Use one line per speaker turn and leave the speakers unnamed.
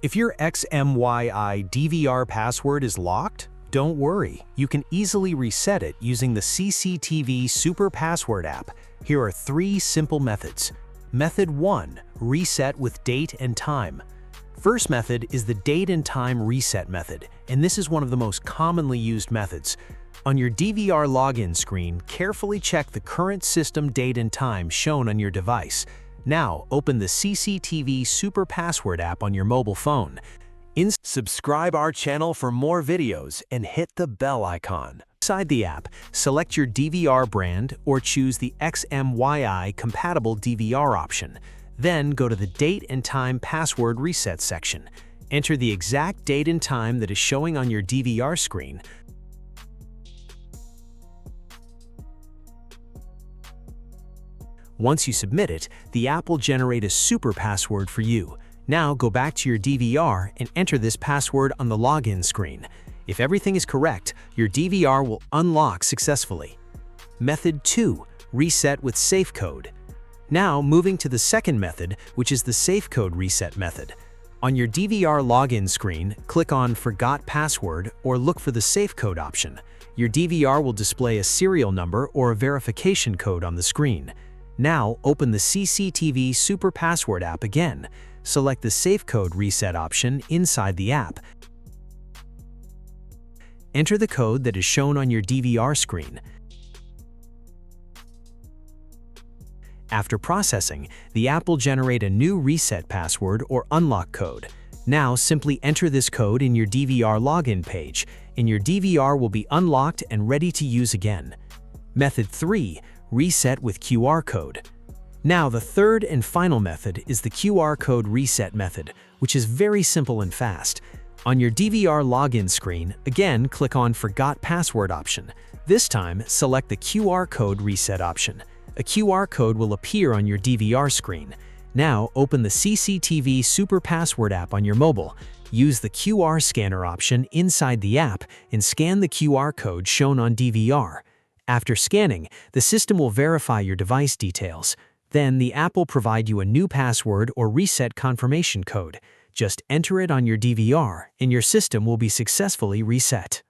If your XMEYE DVR password is locked, don't worry. You can easily reset it using the CCTV Super Password app. Here are 3 simple methods. Method 1. Reset with date and time. First method is the date and time reset method, and this is one of the most commonly used methods. On your DVR login screen, carefully check the current system date and time shown on your device. Now, open the CCTV Super Password app on your mobile phone. Subscribe our channel for more videos and hit the bell icon. Inside the app, select your DVR brand or choose the XMEYE compatible DVR option. Then go to the Date and Time Password Reset section. Enter the exact date and time that is showing on your DVR screen. Once you submit it, the app will generate a super password for you. Now go back to your DVR and enter this password on the login screen. If everything is correct, your DVR will unlock successfully. Method 2. Reset with SafeCode. Now moving to the second method, which is the SafeCode reset method. On your DVR login screen, click on Forgot Password or look for the SafeCode option. Your DVR will display a serial number or a verification code on the screen. Now, open the CCTV Super Password app again. Select the SafeCode Reset option inside the app. Enter the code that is shown on your DVR screen. After processing, the app will generate a new reset password or unlock code. Now, simply enter this code in your DVR login page, and your DVR will be unlocked and ready to use again. Method 3. Reset with QR code. Now, the third and final method is the QR code reset method, which is very simple and fast. On your DVR login screen, again click on Forgot Password option. This time, select the QR code reset option. A QR code will appear on your DVR screen. Now, open the CCTV Super Password app on your mobile. Use the QR scanner option inside the app and scan the QR code shown on DVR. After scanning, the system will verify your device details. Then the app will provide you a new password or reset confirmation code. Just enter it on your DVR and your system will be successfully reset.